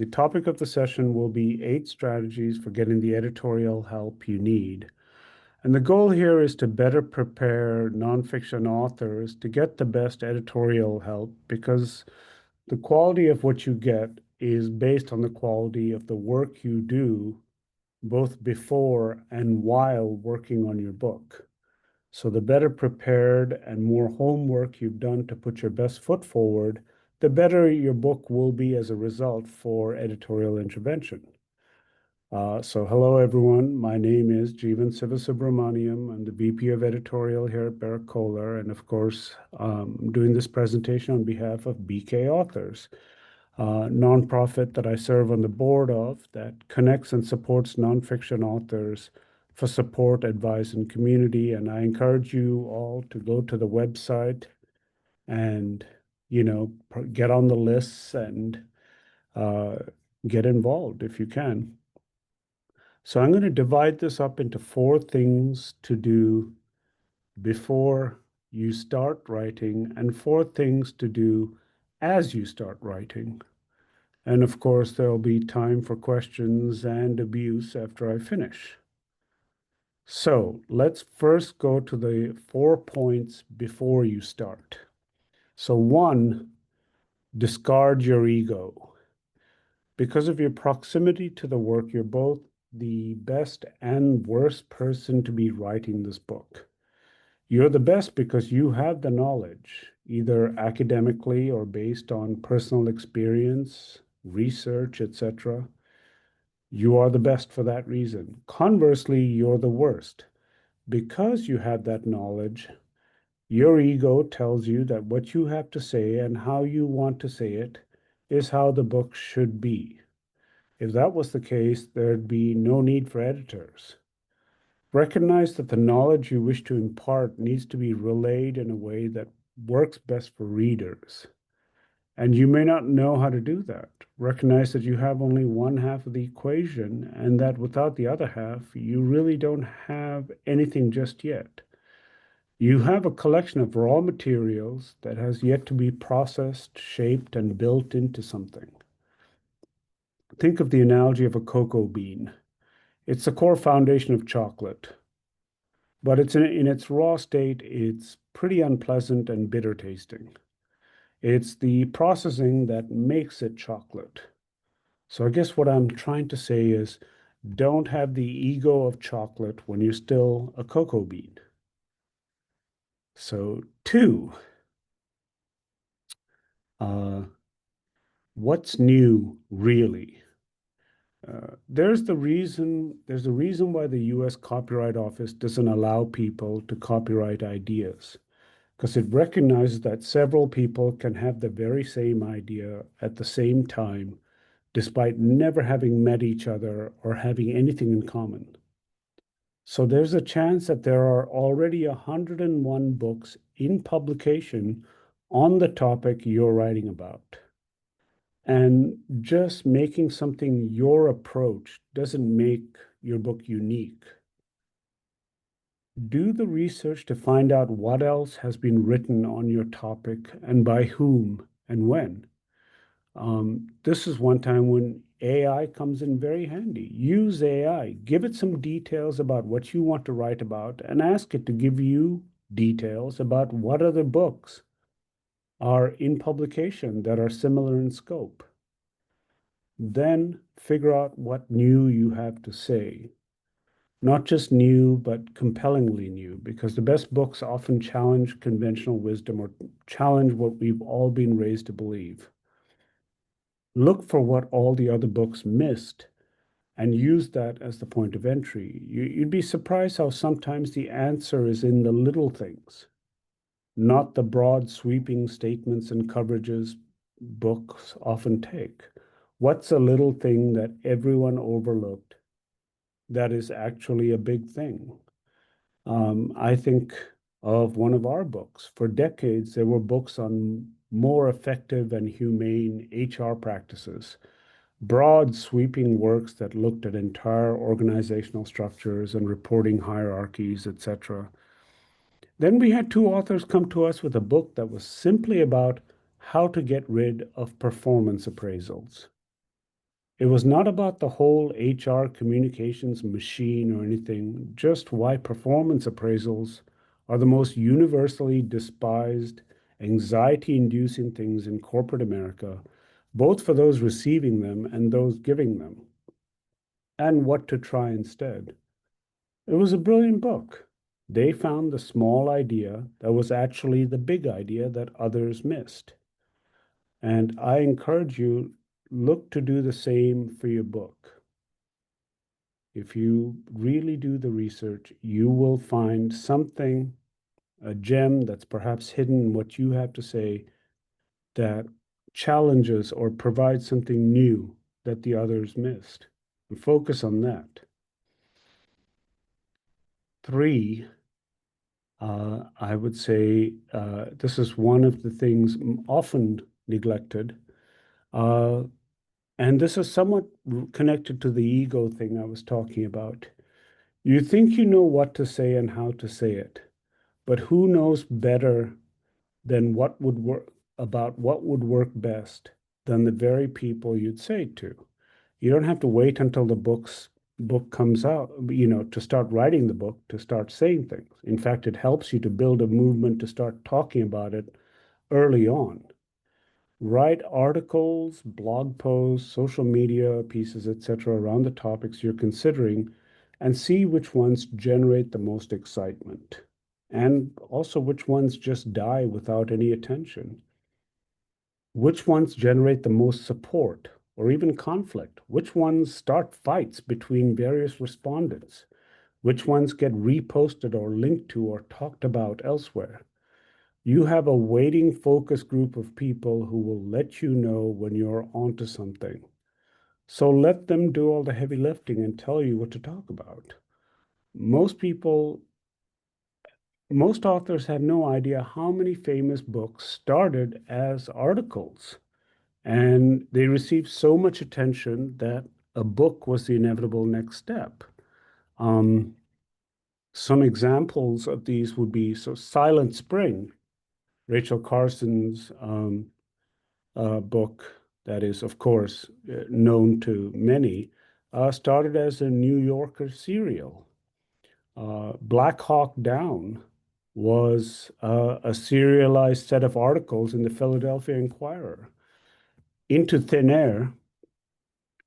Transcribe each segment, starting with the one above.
The topic of the session will be 8 strategies for getting the editorial help you need. And the goal here is to better prepare nonfiction authors to get the best editorial help, because the quality of what you get is based on the quality of the work you do both before and while working on your book. So the better prepared and more homework you've done to put your best foot forward, the better your book will be as a result for editorial intervention. So hello, everyone. My name is Jeevan Sivasubramaniam. I'm the VP of Editorial here at Barrett Kohler. And of course, I'm doing this presentation on behalf of BK Authors, a nonprofit that I serve on the board of that connects and supports nonfiction authors for support, advice, and community. And I encourage you all to go to the website and, get on the lists and uh, get involved if you can. So I'm going to divide this up into 4 things to do before you start writing and 4 things to do as you start writing. And of course, there'll be time for questions and abuse after I finish. So let's first go to the 4 points before you start. So 1, discard your ego. Because of your proximity to the work, you're both the best and worst person to be writing this book. You're the best because you have the knowledge, either academically or based on personal experience, research, etc. You are the best for that reason. Conversely, you're the worst. Because you have that knowledge, your ego tells you that what you have to say and how you want to say it is how the book should be. If that was the case, there'd be no need for editors. Recognize that the knowledge you wish to impart needs to be relayed in a way that works best for readers. And you may not know how to do that. Recognize that you have only one half of the equation and that without the other half, you really don't have anything just yet. You have a collection of raw materials that has yet to be processed, shaped, and built into something. Think of the analogy of a cocoa bean. It's the core foundation of chocolate, but it's in its raw state, it's pretty unpleasant and bitter tasting. It's the processing that makes it chocolate. So I guess what I'm trying to say is don't have the ego of chocolate when you're still a cocoa bean. So 2, what's new really? There's a reason why the US Copyright Office doesn't allow people to copyright ideas, because it recognizes that several people can have the very same idea at the same time, despite never having met each other or having anything in common. So there's a chance that there are already 101 books in publication on the topic you're writing about. And just making something your approach doesn't make your book unique. Do the research to find out what else has been written on your topic and by whom and when. This is one time when AI comes in very handy. Use AI, give it some details about what you want to write about, and ask it to give you details about what other books are in publication that are similar in scope. Then figure out what new you have to say. Not just new, but compellingly new, because the best books often challenge conventional wisdom or challenge what we've all been raised to believe. Look for what all the other books missed and use that as the point of entry. You'd be surprised how sometimes the answer is in the little things, not the broad sweeping statements and coverages books often take. What's a little thing that everyone overlooked that is actually a big thing? I think of one of our books. For decades, there were books on more effective and humane HR practices, broad sweeping works that looked at entire organizational structures and reporting hierarchies, etc. Then we had 2 authors come to us with a book that was simply about how to get rid of performance appraisals. It was not about the whole HR communications machine or anything, just why performance appraisals are the most universally despised, anxiety-inducing things in corporate America, both for those receiving them and those giving them, and what to try instead. It was a brilliant book. They found the small idea that was actually the big idea that others missed. And I encourage you, look to do the same for your book. If you really do the research, you will find something, a gem that's perhaps hidden in what you have to say that challenges or provides something new that the others missed. And focus on that. Three, I would say this is one of the things often neglected. Uh, and this is somewhat connected to the ego thing I was talking about. You think you know what to say and how to say it, but who knows better than what would work about what would work best than the very people you'd say it to. You don't have to wait until the book comes out, to start writing the book, to start saying things. In fact, it helps you to build a movement to start talking about it early on. Write articles, blog posts, social media pieces, etc., around the topics you're considering and see which ones generate the most excitement and also which ones just die without any attention. Which ones generate the most support or even conflict? Which ones start fights between various respondents? Which ones get reposted or linked to or talked about elsewhere? You have a waiting focus group of people who will let you know when you're onto something. So let them do all the heavy lifting and tell you what to talk about. Most people, most authors have no idea how many famous books started as articles. And they received so much attention that a book was the inevitable next step. Um, some examples of these would be Silent Spring, Rachel Carson's book, that is, of course, known to many, started as a New Yorker serial. Black Hawk Down was a serialized set of articles in the Philadelphia Inquirer. Into Thin Air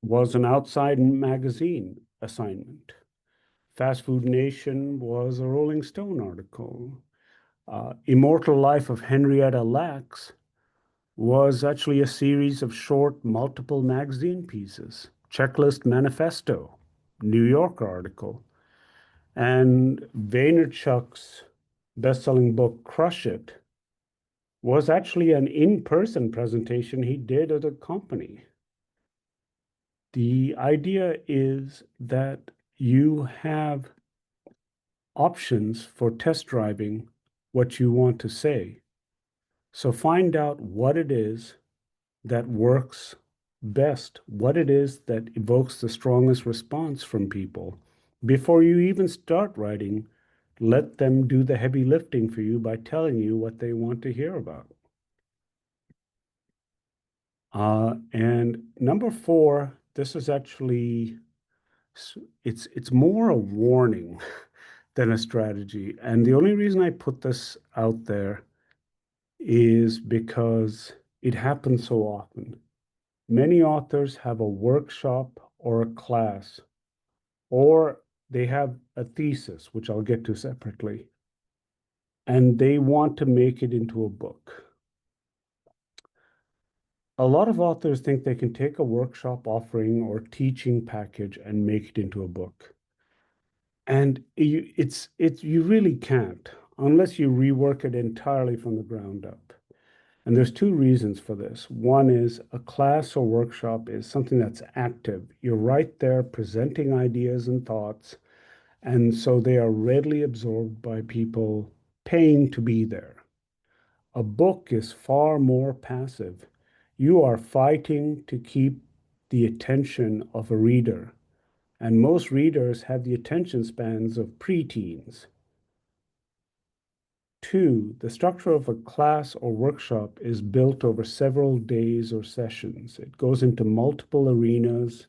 was an Outside magazine assignment. Fast Food Nation was a Rolling Stone article. Immortal Life of Henrietta Lacks was actually a series of short, multiple magazine pieces. Checklist Manifesto, New Yorker article. And Vaynerchuk's best-selling book, Crush It, was actually an in-person presentation he did at a company. The idea is that you have options for test driving what you want to say. So find out what it is that works best, what it is that evokes the strongest response from people. Before you even start writing, let them do the heavy lifting for you by telling you what they want to hear about. And number four, this is actually, it's more a warning than a strategy. And the only reason I put this out there is because it happens so often. Many authors have a workshop or a class, or they have a thesis, which I'll get to separately, and they want to make it into a book. A lot of authors think they can take a workshop offering or teaching package and make it into a book. And you really can't unless you rework it entirely from the ground up. And there's two reasons for this. One is a class or workshop is something that's active. You're right there presenting ideas and thoughts, and so they are readily absorbed by people paying to be there. A book is far more passive. You are fighting to keep the attention of a reader, and most readers have the attention spans of preteens. Two, the structure of a class or workshop is built over several days or sessions. It goes into multiple arenas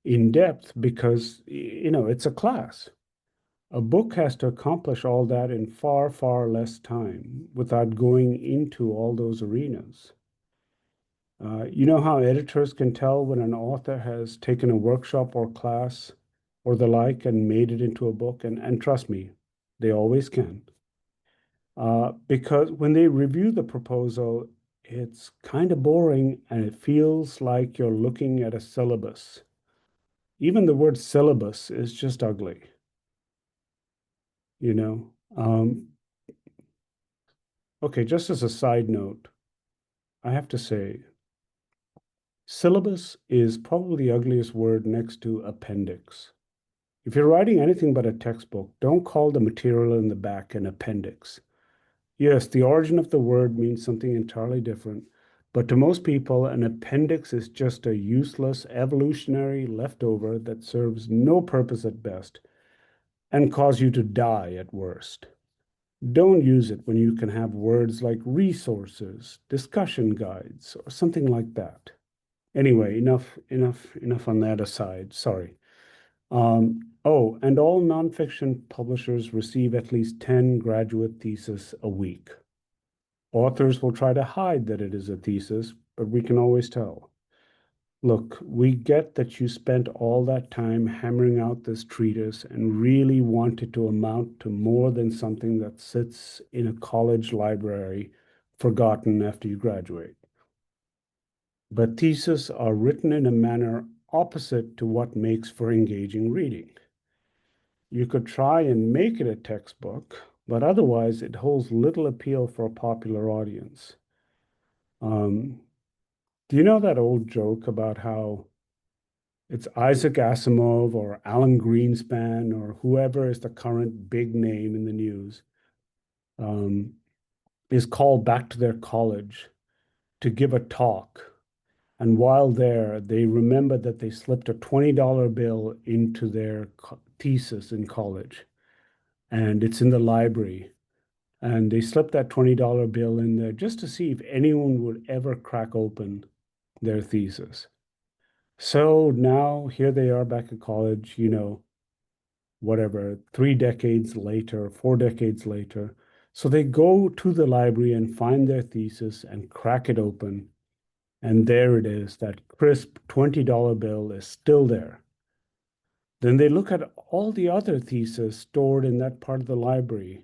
in depth because, it's a class. A book has to accomplish all that in far, far less time without going into all those arenas. You know how editors can tell when an author has taken a workshop or class or the like and made it into a book? And trust me, they always can. Because when they review the proposal, it's kind of boring and it feels like you're looking at a syllabus. Even the word syllabus is just ugly, you know. Okay, just as a side note, I have to say, syllabus is probably the ugliest word next to appendix. If you're writing anything but a textbook, don't call the material in the back an appendix. Yes, the origin of the word means something entirely different, but to most people, an appendix is just a useless evolutionary leftover that serves no purpose at best and cause you to die at worst. Don't use it when you can have words like resources, discussion guides, or something like that. Anyway, enough on that aside. Sorry. Oh, and all nonfiction publishers receive at least 10 graduate theses a week. Authors will try to hide that it is a thesis, but we can always tell. Look, we get that you spent all that time hammering out this treatise and really want it to amount to more than something that sits in a college library forgotten after you graduate. But theses are written in a manner opposite to what makes for engaging reading. You could try and make it a textbook, but otherwise it holds little appeal for a popular audience. Um, do you know that old joke about how it's Isaac Asimov or Alan Greenspan or whoever is the current big name in the news um, is called back to their college to give a talk. And while there, they remember that they slipped a $20 bill into their thesis in college, and it's in the library. And they slipped that $20 bill in there just to see if anyone would ever crack open their thesis. So now here they are back at college, whatever, 3 decades later, 4 decades later. So they go to the library and find their thesis and crack it open. And there it is, that crisp $20 bill is still there. Then they look at all the other theses stored in that part of the library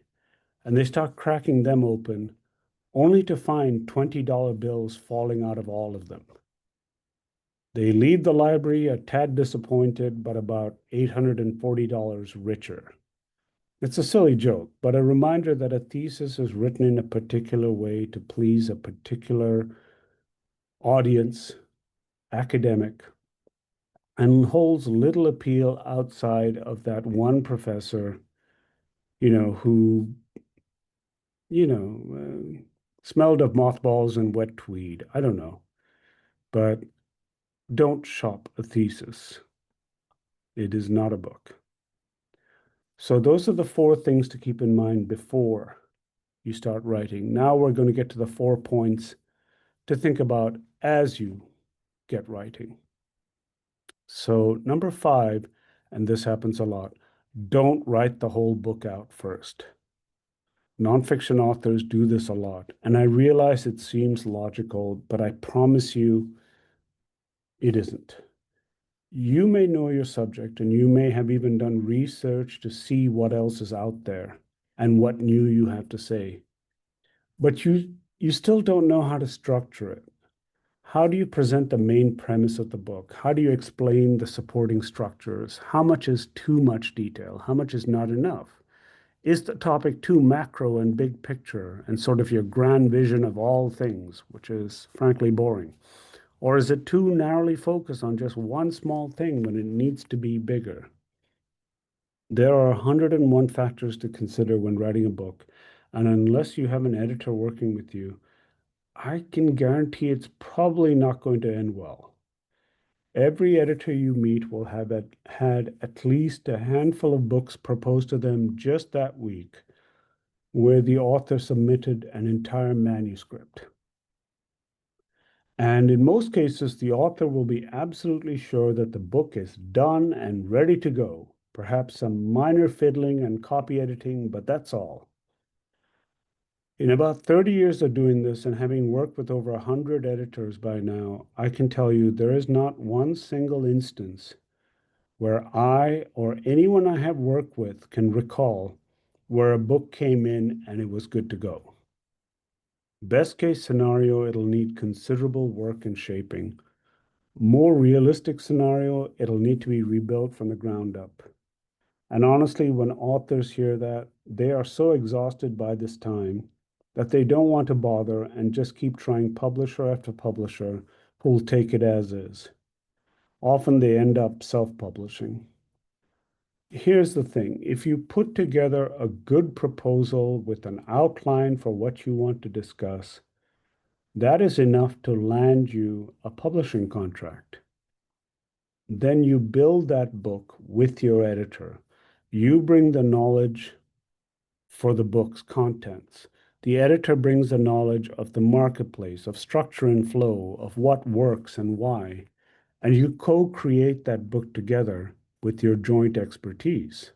and they start cracking them open, only to find $20 bills falling out of all of them. They leave the library a tad disappointed, but about $840 richer. It's a silly joke, but a reminder that a thesis is written in a particular way to please a particular audience, academic, and holds little appeal outside of that one professor, who, you know, smelled of mothballs and wet tweed. I don't know, but don't shop a thesis. It is not a book. So those are the four things to keep in mind before you start writing. Now we're going to get to the 4 points to think about as you get writing. So number 5, and this happens a lot, don't write the whole book out first. Nonfiction authors do this a lot, and I realize it seems logical, but I promise you it isn't. You may know your subject and you may have even done research to see what else is out there and what new you have to say. But you still don't know how to structure it. How do you present the main premise of the book? How do you explain the supporting structures? How much is too much detail? How much is not enough? Is the topic too macro and big picture and sort of your grand vision of all things, which is frankly boring? Or is it too narrowly focused on just one small thing when it needs to be bigger? There are 101 factors to consider when writing a book, and unless you have an editor working with you, I can guarantee it's probably not going to end well. Every editor you meet will have had at least a handful of books proposed to them just that week, where the author submitted an entire manuscript. And in most cases, the author will be absolutely sure that the book is done and ready to go. Perhaps some minor fiddling and copy editing, but that's all. In about 30 years of doing this and having worked with over 100 editors by now, I can tell you there is not one single instance where I or anyone I have worked with can recall where a book came in and it was good to go. Best case scenario, it'll need considerable work and shaping. More realistic scenario, it'll need to be rebuilt from the ground up. And honestly, when authors hear that, they are so exhausted by this time that they don't want to bother and just keep trying publisher after publisher who will take it as is. Often they end up self-publishing. Here's the thing, if you put together a good proposal with an outline for what you want to discuss, that is enough to land you a publishing contract. Then you build that book with your editor. You bring the knowledge for the book's contents. The editor brings the knowledge of the marketplace, of structure and flow, of what works and why, and you co-create that book together with your joint expertise.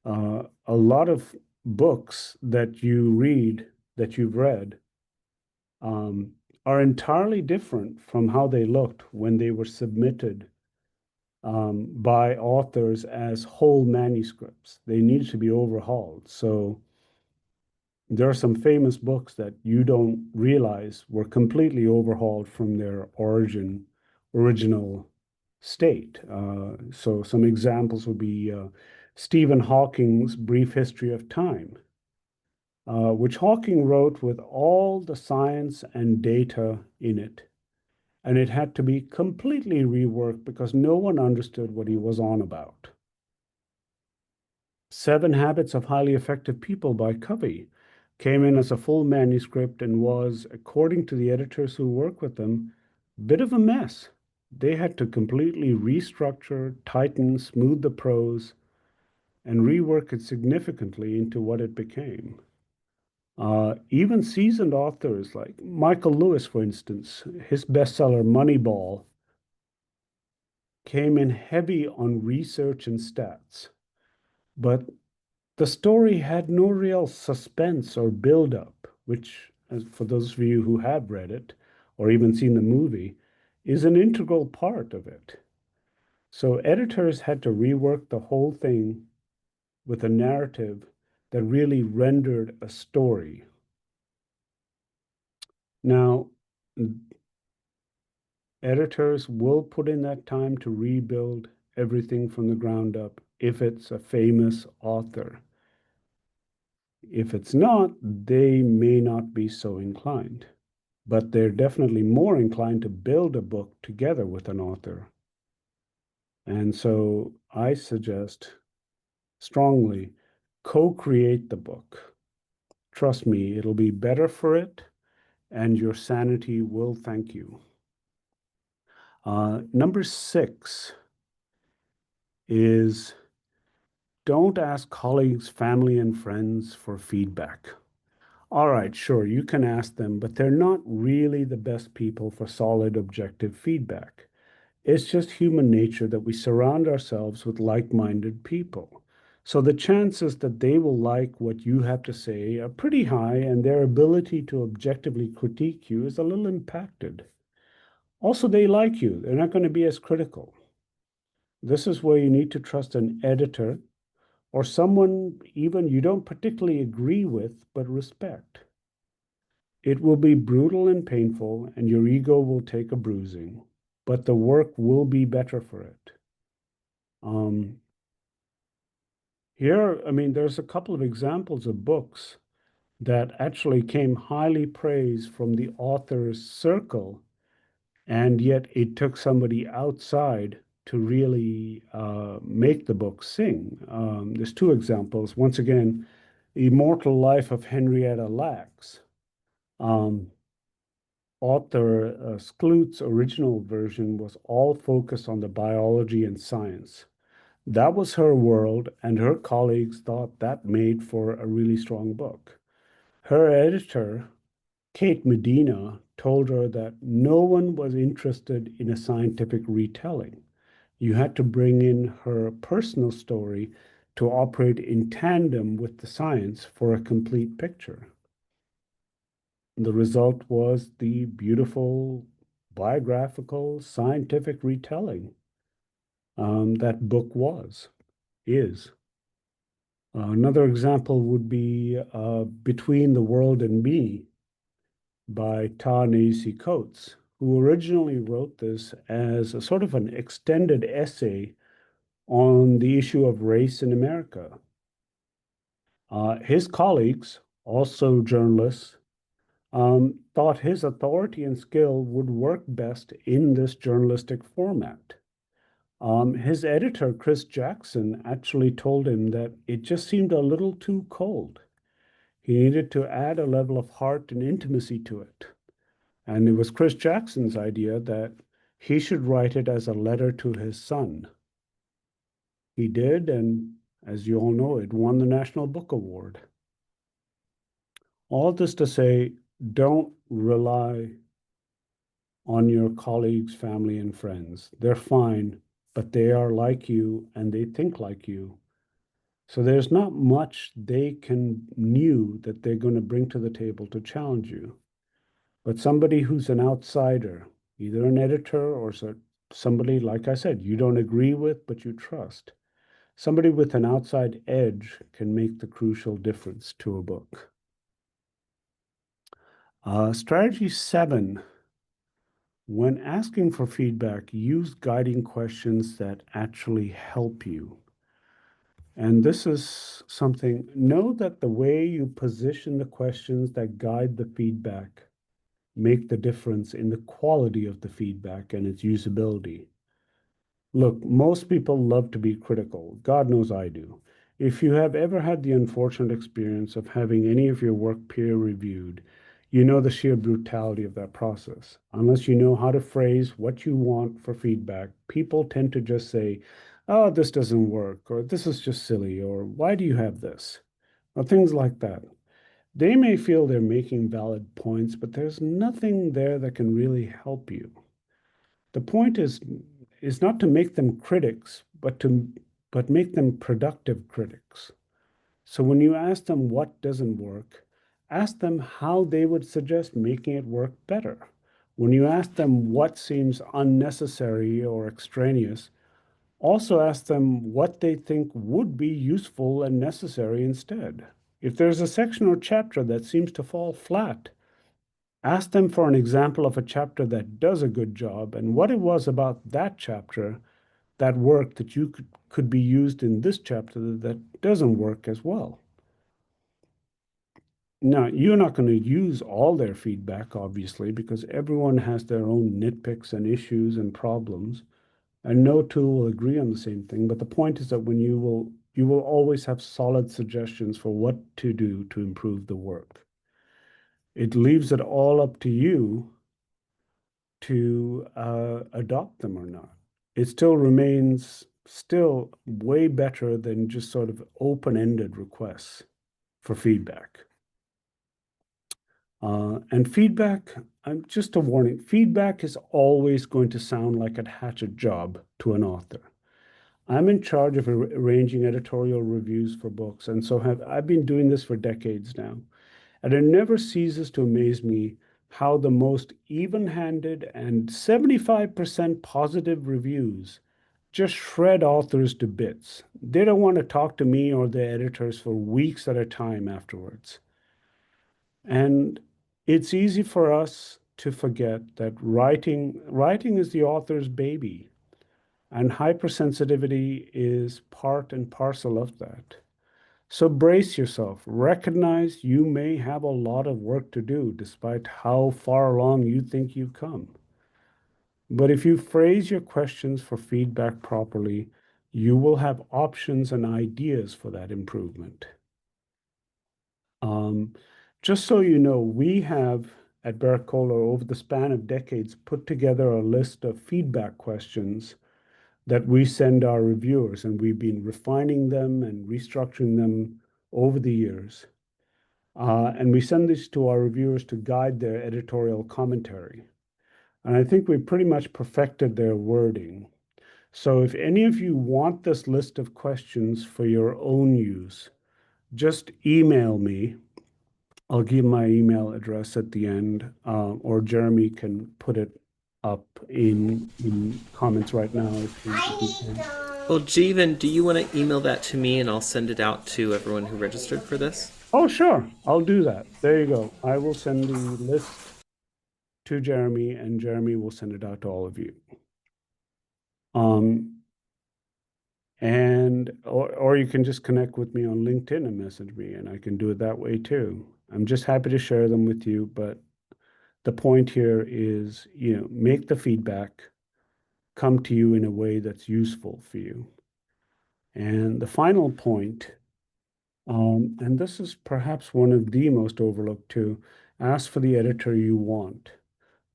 A lot of books that you read, that you've read, um, are entirely different from how they looked when they were submitted by authors as whole manuscripts. They need to be overhauled. So there are some famous books that you don't realize were completely overhauled from their original state. So some examples would be Stephen Hawking's Brief History of Time, which Hawking wrote with all the science and data in it. And it had to be completely reworked because no one understood what he was on about. Seven Habits of Highly Effective People by Covey came in as a full manuscript and was, according to the editors who work with them, a bit of a mess. They had to completely restructure, tighten, smooth the prose, and rework it significantly into what it became. Even seasoned authors like Michael Lewis, for instance, his bestseller Moneyball came in heavy on research and stats, but the story had no real suspense or build-up, which, as for those of you who have read it or even seen the movie, is an integral part of it. So editors had to rework the whole thing with a narrative that really rendered a story. Now, editors will put in that time to rebuild everything from the ground up if it's a famous author. If it's not, they may not be so inclined, but they're definitely more inclined to build a book together with an author. And so I suggest strongly co-create the book. Trust me, it'll be better for it, and your sanity will thank you. Number 6 is don't ask colleagues, family, and friends for feedback. All right, sure, you can ask them, but they're not really the best people for solid, objective feedback. It's just human nature that we surround ourselves with like-minded people. So the chances that they will like what you have to say are pretty high, and their ability to objectively critique you is a little impacted. Also, they like you. They're not going to be as critical. This is where you need to trust an editor or someone even you don't particularly agree with but respect. It will be brutal and painful, and your ego will take a bruising, but the work will be better for it. Um, Here, I mean, there's a couple of examples of books that actually came highly praised from the author's circle, and yet it took somebody outside to really make the book sing. There's two examples. Once again, Immortal Life of Henrietta Lacks. Author Skloot's original version was all focused on the biology and science. That was her world, and her colleagues thought that made for a really strong book. Her editor, Kate Medina, told her that no one was interested in a scientific retelling. You had to bring in her personal story to operate in tandem with the science for a complete picture. The result was the beautiful biographical scientific retelling that book is. Another example would be Between the World and Me by Ta-Nehisi Coates, who originally wrote this as a sort of an extended essay on the issue of race in America. His colleagues, also journalists, thought his authority and skill would work best in this journalistic format. His editor, Chris Jackson, actually told him that it just seemed a little too cold. He needed to add a level of heart and intimacy to it. And it was Chris Jackson's idea that he should write it as a letter to his son. He did, and as you all know, it won the National Book Award. All this to say, don't rely on your colleagues, family, and friends. They're fine, but they are like you and they think like you. So there's not much they can new that they're going to bring to the table to challenge you. But somebody who's an outsider, either an editor or somebody, like I said, you don't agree with, but you trust, somebody with an outside edge can make the crucial difference to a book. Strategy 7, when asking for feedback, use guiding questions that actually help you. And this is something, know that the way you position the questions that guide the feedback make the difference in the quality of the feedback and its usability. Look, most people love to be critical. God knows I do. If you have ever had the unfortunate experience of having any of your work peer reviewed, you know the sheer brutality of that process. Unless you know how to phrase what you want for feedback, people tend to just say, oh, this doesn't work, or this is just silly, or why do you have this? Or things like that. They may feel they're making valid points, but there's nothing there that can really help you. The point is not to make them critics, but make them productive critics. So when you ask them what doesn't work, ask them how they would suggest making it work better. When you ask them what seems unnecessary or extraneous, also ask them what they think would be useful and necessary instead. If there's a section or chapter that seems to fall flat, ask them for an example of a chapter that does a good job and what it was about that chapter that worked that you could be used in this chapter that doesn't work as well. Now, you're not going to use all their feedback, obviously, because everyone has their own nitpicks and issues and problems, and no two will agree on the same thing. But the point is that when you will always have solid suggestions for what to do to improve the work. It leaves it all up to you to adopt them or not. It still remains still way better than just sort of open-ended requests for feedback. And feedback, just a warning, feedback is always going to sound like a hatchet job to an author. I'm in charge of arranging editorial reviews for books, and so I've been doing this for decades now. And it never ceases to amaze me how the most even-handed and 75% positive reviews just shred authors to bits. They don't want to talk to me or the editors for weeks at a time afterwards. And it's easy for us to forget that writing is the author's baby, and hypersensitivity is part and parcel of that. So brace yourself. Recognize you may have a lot of work to do despite how far along you think you've come. But if you phrase your questions for feedback properly, you will have options and ideas for that improvement. Um, just so you know, we have at Baracola over the span of decades put together a list of feedback questions that we send our reviewers, and we've been refining them and restructuring them over the years. And we send these to our reviewers to guide their editorial commentary. And I think we pretty much perfected their wording. So if any of you want this list of questions for your own use, just email me. I'll give my email address at the end, or Jeremy can put it up in comments right now if you can. Well, Jeevan, do you want to email that to me and I'll send it out to everyone who registered for this? Oh, sure, I'll do that. There you go. I will send the list to Jeremy, and Jeremy will send it out to all of you. Or you can just connect with me on LinkedIn and message me, and I can do it that way too. I'm just happy to share them with you, but the point here is, make the feedback come to you in a way that's useful for you. And the final point, and this is perhaps one of the most overlooked too, ask for the editor you want.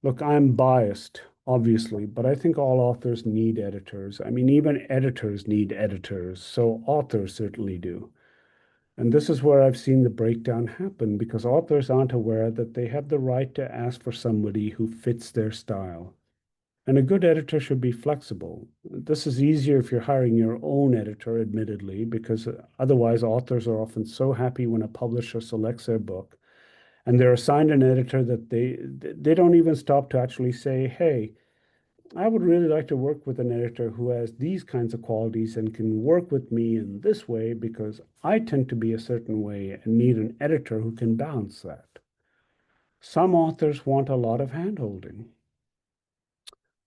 Look, I'm biased, obviously, but I think all authors need editors. I mean, even editors need editors, so authors certainly do. And this is where I've seen the breakdown happen because authors aren't aware that they have the right to ask for somebody who fits their style. And a good editor should be flexible. This is easier if you're hiring your own editor, admittedly, because otherwise authors are often so happy when a publisher selects their book and they're assigned an editor that they don't even stop to actually say, hey, I would really like to work with an editor who has these kinds of qualities and can work with me in this way because I tend to be a certain way and need an editor who can balance that. Some authors want a lot of handholding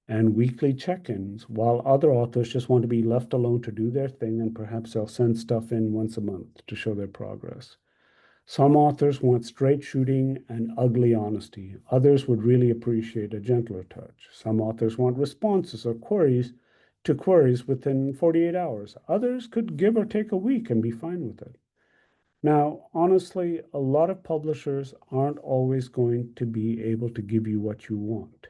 and weekly check-ins, while other authors just want to be left alone to do their thing, and perhaps they'll send stuff in once a month to show their progress. Some authors want straight shooting and ugly honesty. Others would really appreciate a gentler touch. Some authors want responses or queries to queries within 48 hours. Others could give or take a week and be fine with it. Now, honestly, a lot of publishers aren't always going to be able to give you what you want.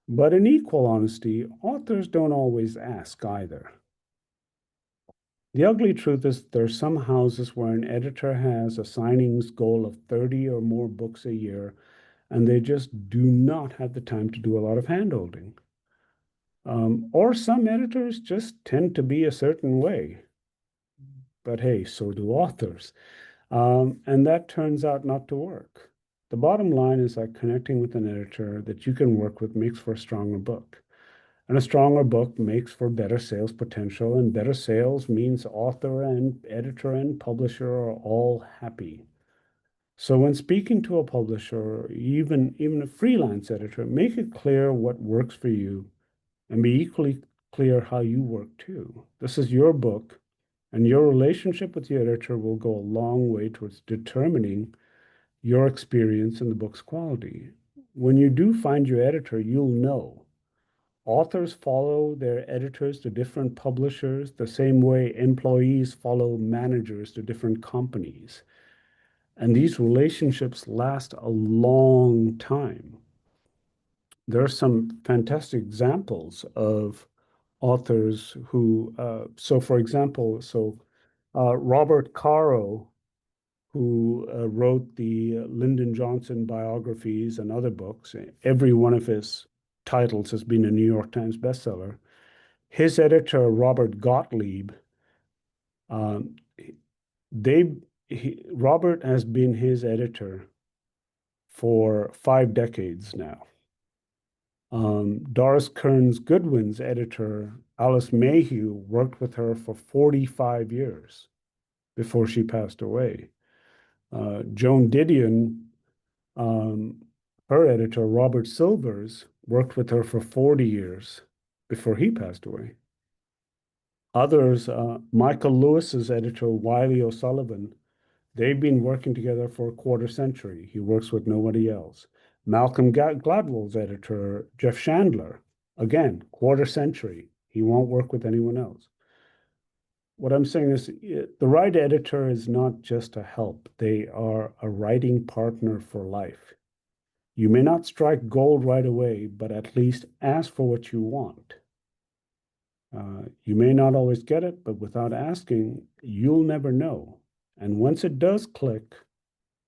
But in equal honesty, authors don't always ask either. The ugly truth is there are some houses where an editor has a signings goal of 30 or more books a year, and they just do not have the time to do a lot of handholding. Or some editors just tend to be a certain way. But hey, so do authors. And that turns out not to work. The bottom line is that connecting with an editor that you can work with makes for a stronger book. And a stronger book makes for better sales potential, and better sales means author and editor and publisher are all happy. So when speaking to a publisher, even a freelance editor, make it clear what works for you and be equally clear how you work too. This is your book, and your relationship with the editor will go a long way towards determining your experience and the book's quality. When you do find your editor, you'll know. Authors follow their editors to different publishers the same way employees follow managers to different companies. And these relationships last a long time. There are some fantastic examples of authors who, so for example, Robert Caro, who wrote the Lyndon Johnson biographies and other books, every one of his titles has been a New York Times bestseller. His editor, Robert Gottlieb, um, Robert has been his editor for 5 decades now. Doris Kearns Goodwin's editor, Alice Mayhew, worked with her for 45 years before she passed away. Joan Didion, her editor, Robert Silvers, worked with her for 40 years before he passed away. Others, Michael Lewis's editor, Wiley O'Sullivan, they've been working together for a quarter century. He works with nobody else. Malcolm Gladwell's editor, Jeff Chandler, again, quarter century. He won't work with anyone else. What I'm saying is the right editor is not just a help. They are a writing partner for life. You may not strike gold right away, but at least ask for what you want. You may not always get it, but without asking, you'll never know. And once it does click,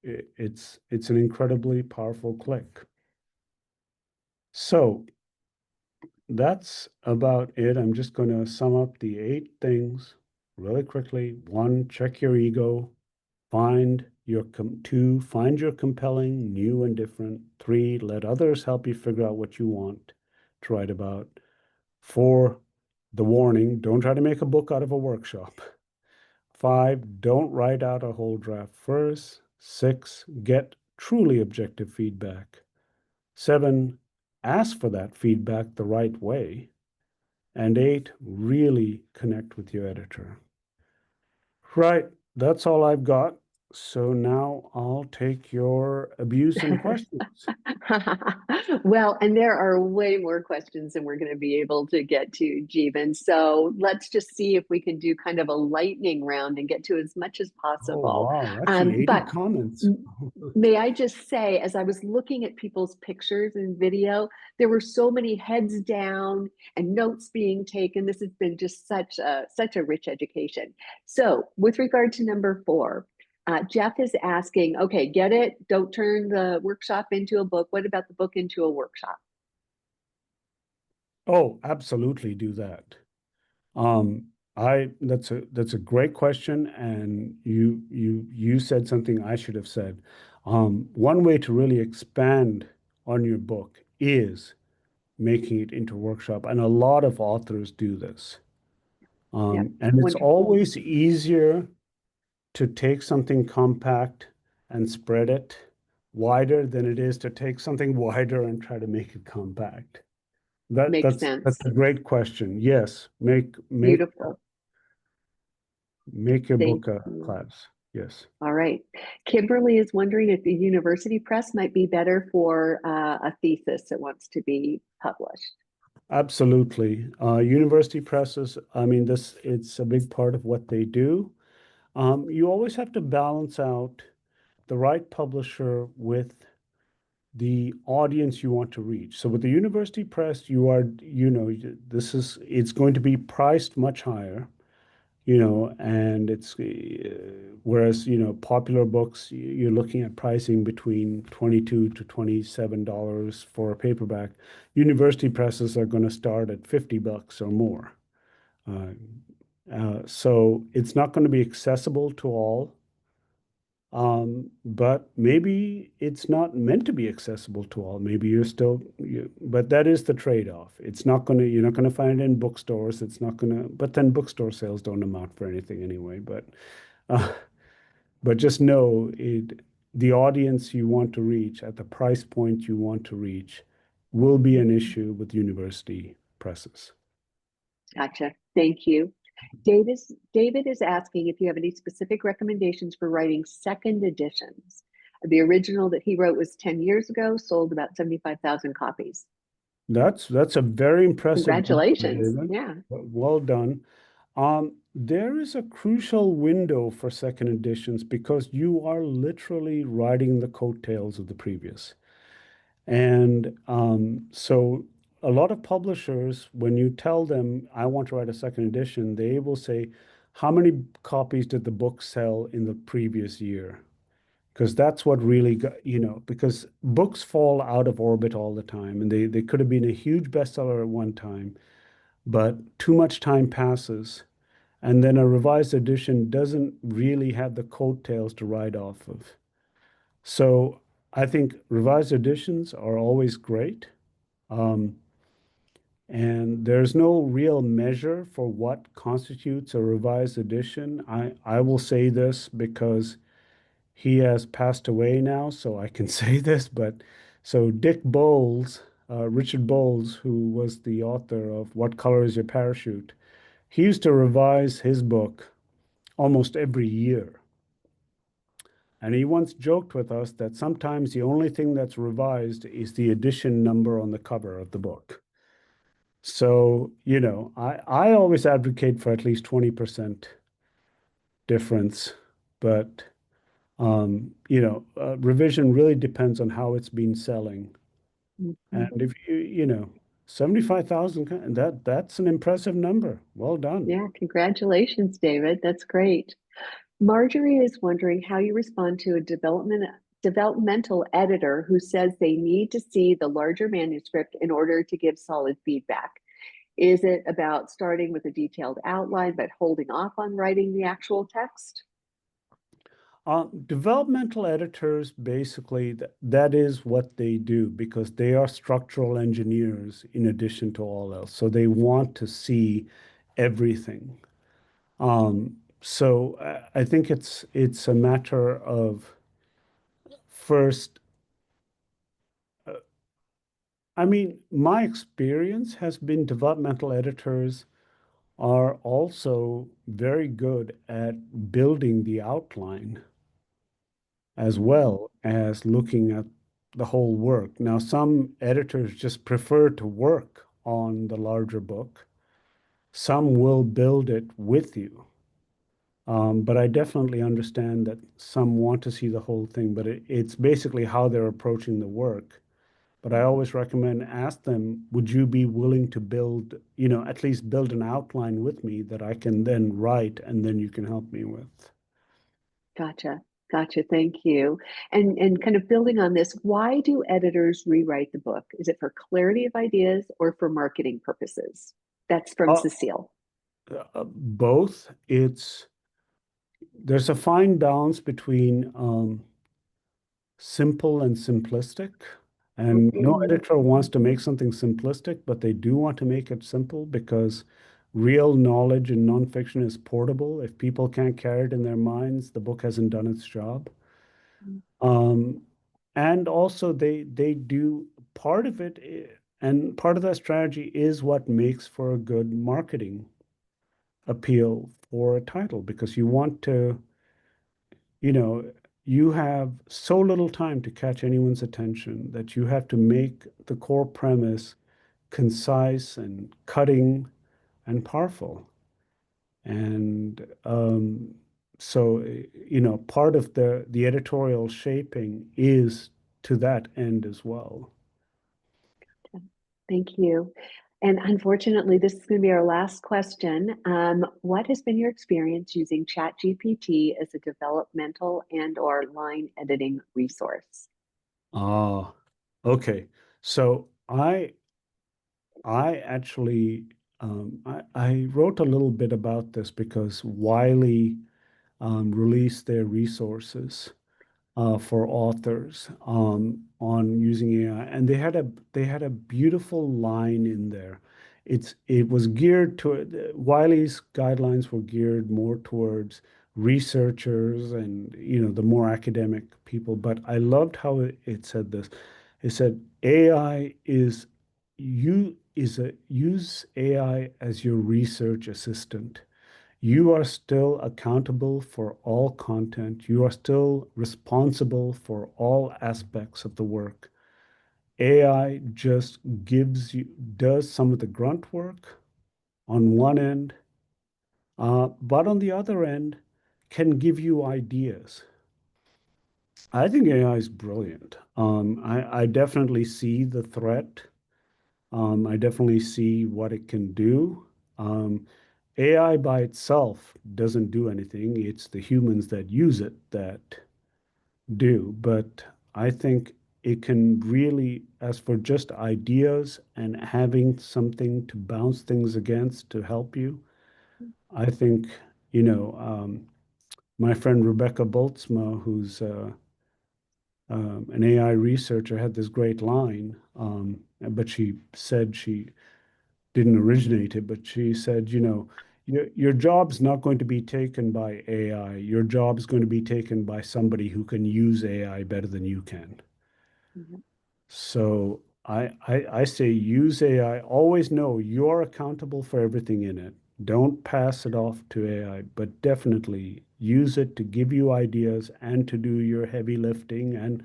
it's an incredibly powerful click. So that's about it. I'm just going to sum up the 8 things really quickly. 1, check your ego. Find your 2, find your compelling, new and different. 3, let others help you figure out what you want to write about. 4, the warning, don't try to make a book out of a workshop. 5, don't write out a whole draft first. 6, get truly objective feedback. 7, ask for that feedback the right way. And 8, really connect with your editor. Right, that's all I've got. So now I'll take your abuse and questions. Well, and there are way more questions than we're going to be able to get to, Jeevan. So let's just see if we can do kind of a lightning round and get to as much as Oh, possible. wow, that's the 80 But comments. may I just say, as I was looking at people's pictures and video, there were so many heads down and notes being taken. This has been just such a rich education. So, with regard to number 4, Jeff is asking, okay, get it? Don't turn the workshop into a book. What about the book into a workshop? Oh, absolutely do that. Um, that's a great question, and you said something I should have said. One way to really expand on your book is making it into a workshop, and a lot of authors do this. Yep, And it's wonderful. always easier to take something compact and spread it wider than it is to take something wider and try to make it compact. That Makes that's sense. a great question. Yes, Beautiful. make your Thank book a you. class. Yes, All right. Kimberly is wondering if the university press might be better for a thesis that wants to be published. absolutely. University presses, I mean, it's a big part of what they do. You always have to balance out the right publisher with the audience you want to reach. So with the university press, it's going to be priced much higher, and it's whereas, popular books, you're looking at pricing between $22 to $27 for a paperback. University presses are going to start at $50 or more. Uh, so it's not going to be accessible to all. But maybe it's not meant to be accessible to all. Maybe but that is the trade-off. You're not gonna find it in bookstores. But then bookstore sales don't amount for anything anyway. Uh, but just know the audience you want to reach at the price point you want to reach will be an Mhm. issue with university presses. Gotcha. Thank you. David is asking if you have any specific recommendations for writing second editions. The original that he wrote was 10 years ago, sold about 75,000 copies. That's a very impressive answer, Congratulations. David. Yeah. Well done. There is a crucial window for second editions because you are literally riding the coattails of the previous. And so a lot of publishers, when you tell them, I want to write a second edition, they will say, how many copies did the book sell in the previous year? Because that's what really got, because books fall out of orbit all the time, and they could have been a huge bestseller at one time, but too much time passes, and then a revised edition doesn't really have the coattails to ride off of. So I think revised editions are always great. Um, and there's no real measure for what constitutes a revised edition. I will say this because he has passed away now, so I can say this, but so Richard Bowles, who was the author of What Color is Your Parachute, he used to revise his book almost every year. And he once joked with us that sometimes the only thing that's revised is the edition number on the cover of the book. So, I always advocate for at least 20% difference, but revision really depends on how it's been selling. And Mhm. if you, you know, 75,000, that's an impressive number. Well done. Yeah, congratulations, David. That's great. Marjorie is wondering how you respond to a developmental editor who says they need to see the larger manuscript in order to give solid feedback. Is it about starting with a detailed outline but holding off on writing the actual text? Developmental editors, basically, that is what they do because they are structural engineers in addition to all else. So they want to see everything. So I think it's a matter of first, uh, I mean, my experience has been developmental editors are also very good at building the outline as well as looking at the whole work. Now, some editors just prefer to work on the larger book. Some will build it with you. But I definitely understand that some want to see the whole thing, but it's basically how they're approaching the work. But I always recommend ask them, would you be willing to build, at least build an outline with me that I can then write and then you can help me with? Gotcha. Gotcha. Thank you. And kind of building on this, why do editors rewrite the book? Is it for clarity of ideas or for marketing purposes? That's from Uh, Cecile. Both. There's a fine balance between simple and simplistic. And no editor wants to make something simplistic, but they do want to make it simple because real knowledge in nonfiction is portable. If people can't carry it in their minds, the book hasn't done its job. Um, and also they do part of it, and part of that strategy is what makes for a good marketing appeal for a title because you want to, you know, you have so little time to catch anyone's attention that you have to make the core premise concise and cutting and powerful. And so, part of the editorial shaping is to that end as well. Thank you. And unfortunately, this is going to be our last question. What has been your experience using ChatGPT as a developmental and or line editing resource? Ah, okay. So I actually I wrote a little bit about this because Wiley released their resources for authors on using AI, and they had a beautiful line in there. It was geared to Wiley's guidelines were geared more towards researchers and the more academic people. But I loved how it said this. It said AI use AI as your research assistant. You are still accountable for all content. You are still responsible for all aspects of the work. AI just does some of the grunt work on one end, but on the other end, can give you ideas. I think AI is brilliant. I definitely see the threat. I definitely see what it can do. AI by itself doesn't do anything. It's the humans that use it that do. But I think it can really, as for just ideas and having something to bounce things against to help you, I think, you know, um, my friend Rebecca Boltzma, who's an AI researcher, had this great line, but she said she didn't originate it, but she said, your job's not going to be taken by AI. Your job's going to be taken by somebody who can use AI better than you can. Mhm. So I say use AI. Always know you're accountable for everything in it. Don't pass it off to AI, but definitely use it to give you ideas and to do your heavy lifting and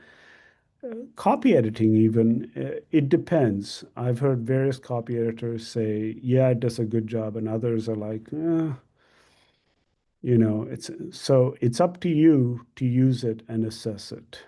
copy editing even. It depends. I've heard various copy editors say, yeah, it does a good job, and others are like, it's up to you to use it and assess it.